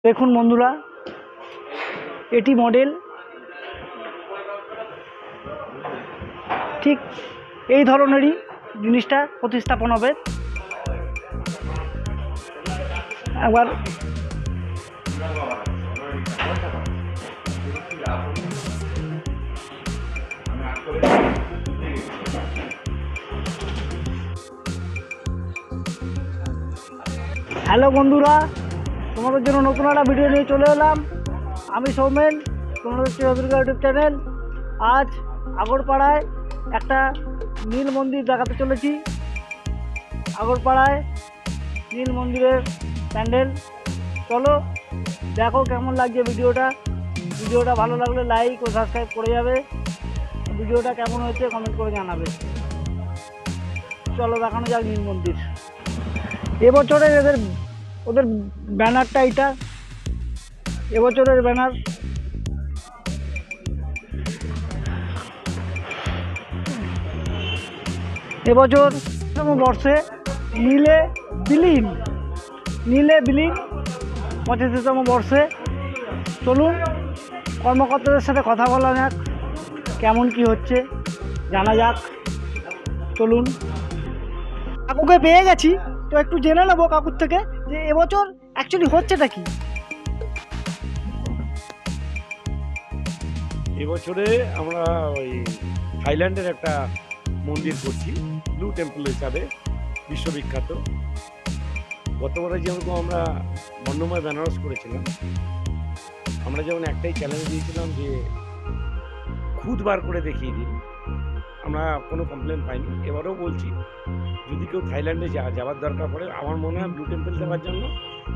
দেখুন বন্ধুরা, এটি মডেল ঠিক এই ধরনেরই জিনিসটা প্রতিস্থাপন হবে। একবার হ্যালো বন্ধুরা, তোমাদের জন্য নতুন একটা ভিডিও নিয়ে চলে এলাম। আমি সৌমেন, তোমাদের হচ্ছে ইউটিউব চ্যানেল। আজ আগরপাড়ায় একটা নীল মন্দির দেখাতে চলেছি। আগরপাড়ায় নীল মন্দিরের প্যান্ডেল, চলো দেখো কেমন লাগছে ভিডিওটা। ভিডিওটা ভালো লাগলে লাইক ও সাবস্ক্রাইব করে যাবে। ভিডিওটা কেমন হয়েছে কমেন্ট করে জানাবে। চলো দেখানো যাক নীল মন্দির। এবছরের ওদের ব্যানারটা এইটা, এবছরের ব্যানার। এবছর বর্ষে নীলে বিলীন 85তম বর্ষে। চলুন কর্মকর্তাদের সাথে কথা বলা যাক, কেমন কি হচ্ছে জানা যাক। চলুন, কাকুকে পেয়ে গেছি, তো একটু জেনে নেবো কাকুর থেকে যে এবছর অ্যাকচুয়ালি হচ্ছেটা কি। এবছরে আমরা ওই থাইল্যান্ডের একটা মন্দির করছি, ব্লু টেম্পল হিসাবে বিশ্ববিখ্যাত। গতবারে যেরকম আমরা বর্ণময় বেনারস করেছিলাম, আমরা যেমন একটাই চ্যালেঞ্জ দিয়েছিলাম যে খুদ বার করে দেখিয়ে দিন, আমরা কোনো কমপ্লেন পাইনি। এবারেও বলছি, যদি কেউ থাইল্যান্ডে যাওয়ার দরকার পড়ে, আমার মনে হয় ব্লু টেম্পল দেখার জন্য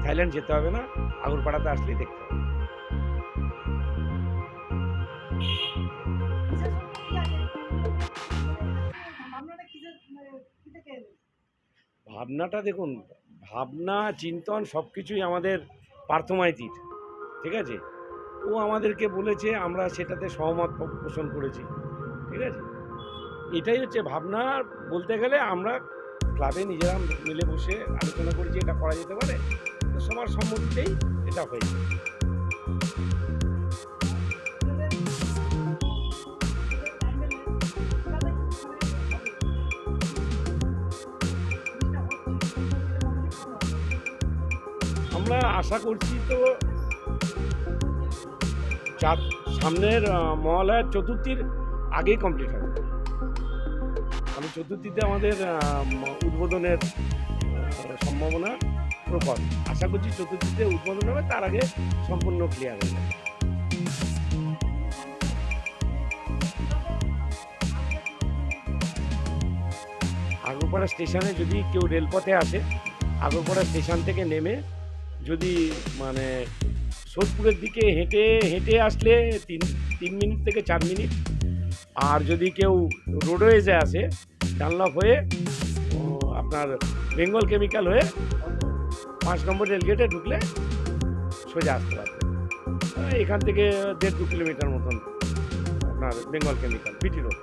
থাইল্যান্ড যেতে হবে না, আগরপাড়াতে আসলেই দেখতে হবে। ভাবনাটা দেখুন, ভাবনা চিন্তন সব কিছুই আমাদের পার্থমাইতির, ঠিক আছে। ও আমাদেরকে বলেছে, আমরা সেটাতে সহমত পোষণ করেছি, ঠিক আছে। এটাই হচ্ছে ভাবনা। বলতে গেলে আমরা ক্লাবে নিজেরা মিলে বসে আলোচনা করেছি এটা করা যেতে পারে, সবার সম্মতিতেই এটা হয়েছে। আমরা আশা করছি তো সামনের মহালয়ার চতুর্থীর আগেই কমপ্লিট হবে। আমি চতুর্থীতে আমাদের উদ্বোধনের সম্ভাবনা প্রকট। আশা করছি চতুর্থীতে উদ্বোধন হবে, তার আগে সম্পূর্ণ ক্লিয়ার হয়ে যাবে। আগরপাড়া স্টেশনে যদি কেউ রেলপথে আসে, আগরপাড়া স্টেশন থেকে নেমে যদি মানে সোদপুরের দিকে হেঁটে আসলে 3 মিনিট থেকে 4 মিনিট। আর যদি কেউ রোডওয়েজে আসে ডানলপ হয়ে আপনার বেঙ্গল কেমিক্যাল হয়ে 5 নম্বর রেলগেটে ঢুকলে সোজা আসতে পারবে। এখান থেকে 1.5-2 কিলোমিটার মতন আপনার বেঙ্গল কেমিক্যাল বিটি রোড।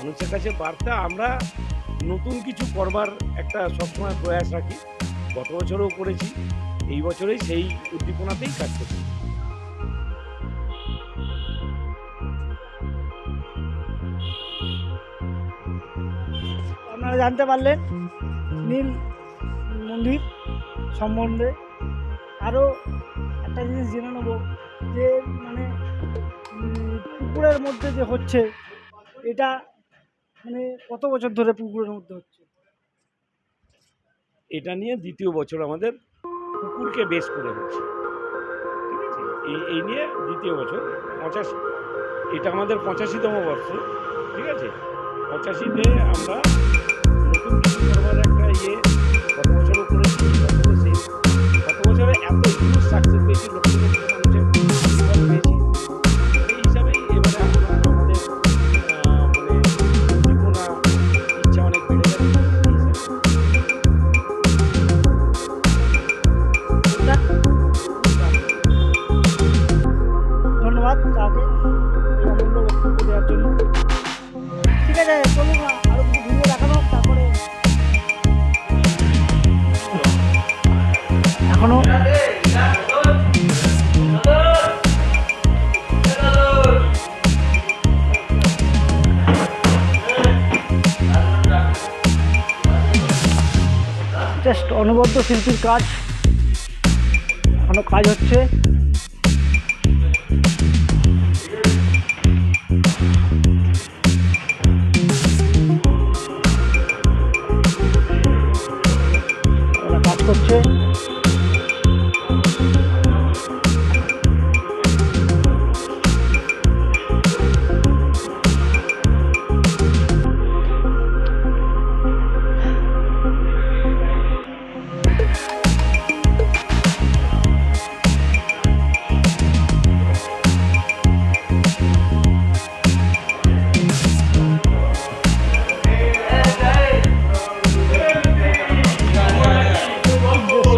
মানুষের কাছে বার্তা, আমরা নতুন কিছু করবার একটা সবসময় প্রয়াস রাখি। গত বছরও করেছি, এই বছরেই সেই উদ্দীপনাতেই কাজ করছি। আপনারা জানতে পারলেন নীল মন্দির সম্বন্ধে। আরও একটা জিনিস জেনে নেব যে মানে পুকুরের মধ্যে যে হচ্ছে এটা মানে কত বছর ধরে পুকুরের মধ্যে হচ্ছে? এটা নিয়ে 2য় বছর আমাদের পুকুরকে বেশ করে হচ্ছে, ঠিক আছে। এই নিয়ে 2য় বছর 85, এটা আমাদের 85তম বর্ষ, ঠিক আছে। 85তে আমরা নতুন কিছু করবার একটা গত বছরও করেছি। গত বছরে এত হিউজ সাকসেস পেয়েছি, লক্ষ লক্ষ মানুষের আশীর্বাদ পেয়েছি। এই হিসাবেই এবারে আমাদের জীবনা ইচ্ছা অনেক বেড়ে গেছে। এখনো। জাস্ট অনবদ্য শিল্পীর কাজ, এখনো কাজ হচ্ছে। ওরা কাজ করছে।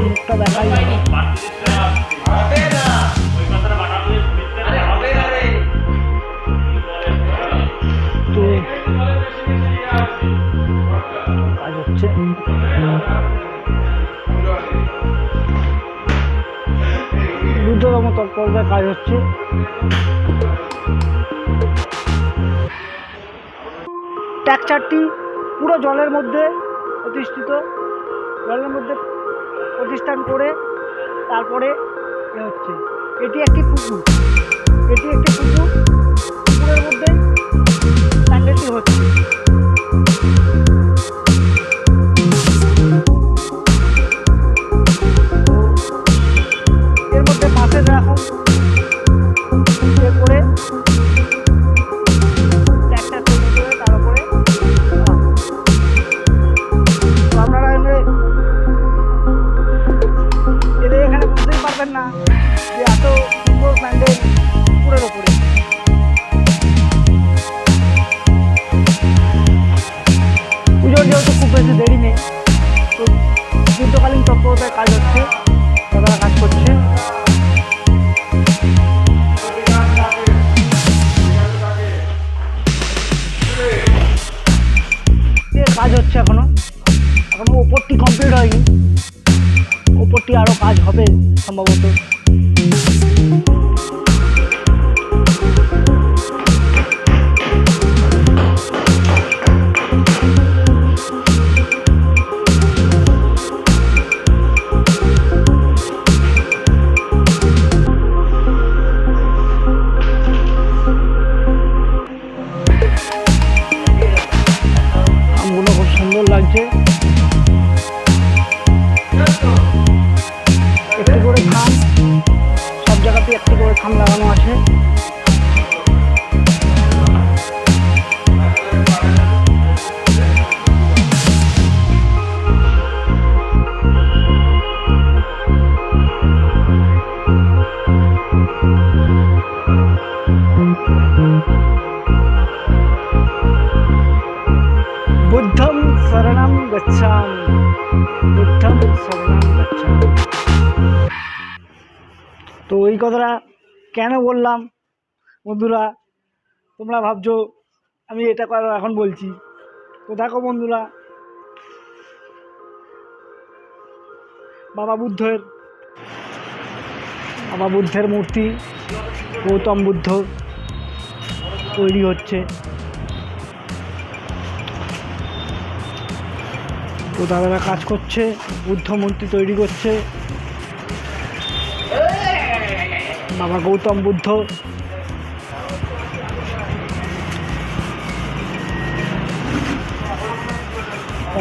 মুখটা দেখাই তো কাজ হচ্ছে। রুদ্রতম তৎপরতায় কাজ হচ্ছে। ট্যাকচারটি পুরো জলের মধ্যে প্রতিষ্ঠিত, জলের মধ্যে প্রতিষ্ঠান করে তারপরে এ হচ্ছে। এটি একটি পুকুর, পুকুরের মধ্যে প্যান্ডেলটি হচ্ছে। এর মধ্যে মাছের এরকম ইয়ে করে ট্যাকচার তৈরি করে তার উপরে আপনারা এখানে বুঝতেই পারবেন না যে এত সুন্দর প্যান্ডেল পুকুরের ওপরে। পুজোর যেহেতু খুব বেশি দেরি নেই, তো যুদ্ধকালীন তৎপরতায় কাজ হচ্ছে, তারা কাজ করছে। কাজ হচ্ছে এখনো ওপরটি কমপ্লিট হয়নি, ওপরটি আরো কাজ হবে সম্ভবত। আমগুলো খুব সুন্দর লাগছে। একটি করে খাম, সব জায়গাতে একটি করে খাম লাগানো আছে। বুদ্ধম শরণম গচ্ছামি, বুদ্ধম শরণম গচ্ছামি। তো এই কথাটা কেন বললাম বন্ধুরা, তোমরা ভাবছো আমি এটা এখন বলছি। তো দেখো বন্ধুরা, বাবা বুদ্ধের মূর্তি, গৌতম বুদ্ধ তৈরি হচ্ছে। তো দাদারা কাজ করছে, বুদ্ধ মূর্তি তৈরি করছে। বাবা গৌতম বুদ্ধ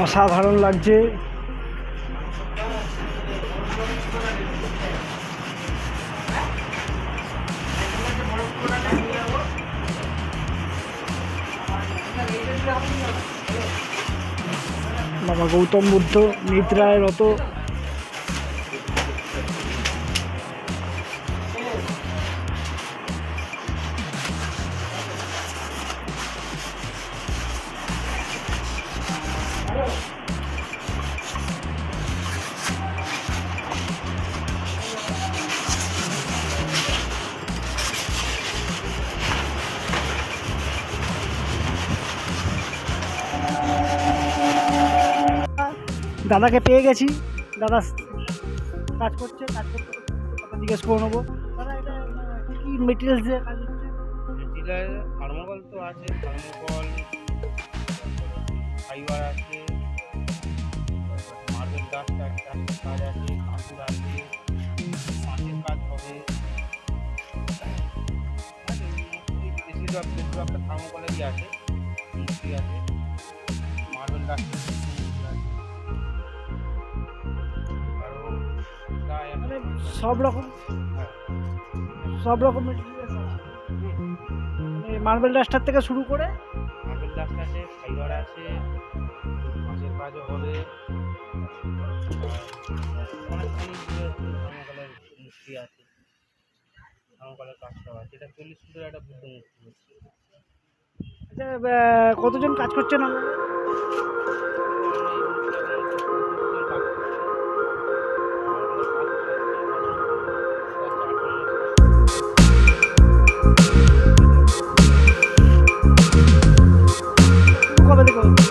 অসাধারণ লাগছে। বাবা গৌতম বুদ্ধ নিদ্রায় রত। দাদাকে পেয়ে গেছি, দাদা কাজ করছে, কাজ করতে করতে কথা জিজ্ঞেস করে নেবো। দাদা এটা কী কী মেটেরিয়ালস দিয়ে কাজ হচ্ছে? মেটেরিয়াল থার্মোকল তো আছে, থার্মোকল, ফাইবার আছে, মার্বেল ডাস্ট কাজ আছে, কাপড় আছে, মাছের কাজ হবে। বেশিরভাগটা থার্মোকলেরই আছে, মিস্ত্রি আছে, মার্বেল ডাস্টের মিস্ত্রি আছে, আরও প্রায় মানে সব রকম মেটেরিয়ালস আছে, মার্বেল ডাস্টার থেকে শুরু করে। মার্বেল ডাস্ট আছে, ফাইবার আছে, মাছের কাজও হবে। অনেক থার্মোকলের মিস্ত্রি আছে, থার্মোকলের কাজটাও আছে। এটা 40 ফুটের একটা বুদ্ধ মূর্তি হচ্ছে। আচ্ছা কতজন কাজ করছেন আপনারা? কবে থেকে হচ্ছে?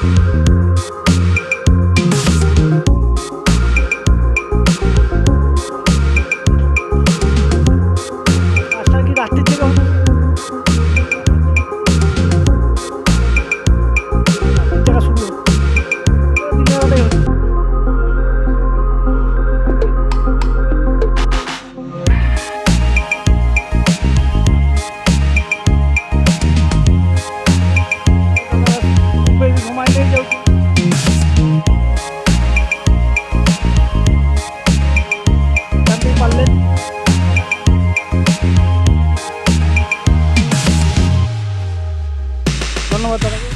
কাজটা কি রাত্রির থেকে হচ্ছে? রাত্রির থেকে শুরু হচ্ছে, দিনের বেলায় হচ্ছে। ঘুমাইলেই যাচ্ছে। জানতে পারলেন। ধন্যবাদ দাদাকে।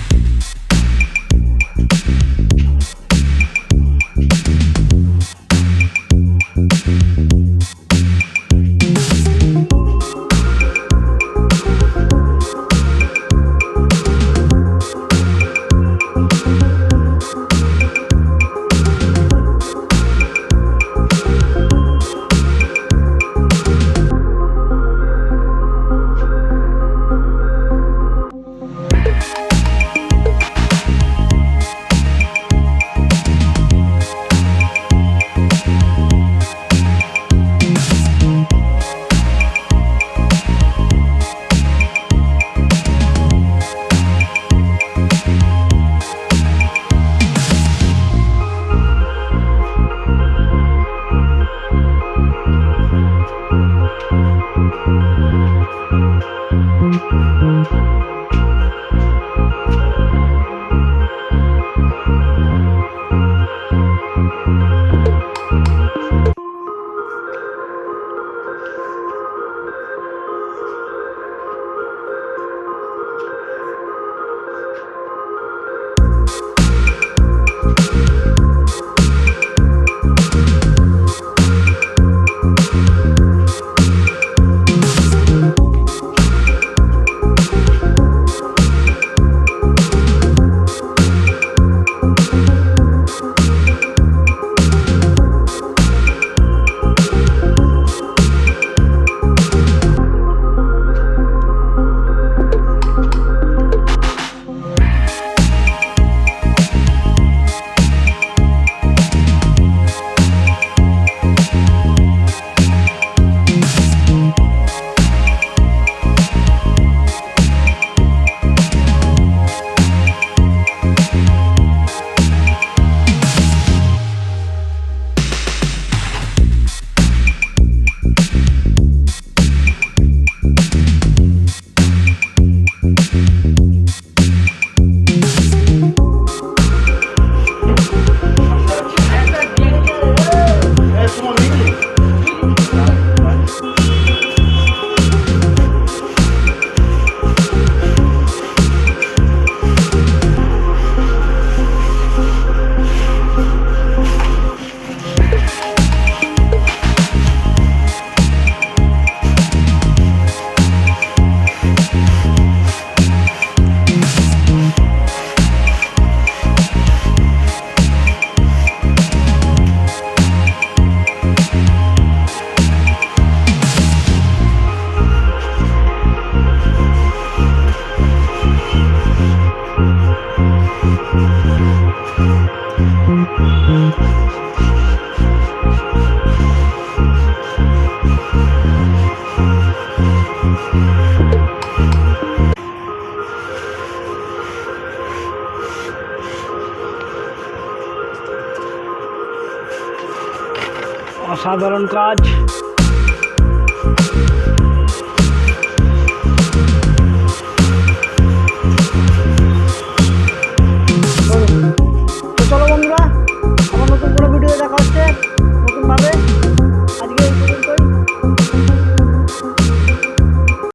Thank you. অসাধারণ কাজ।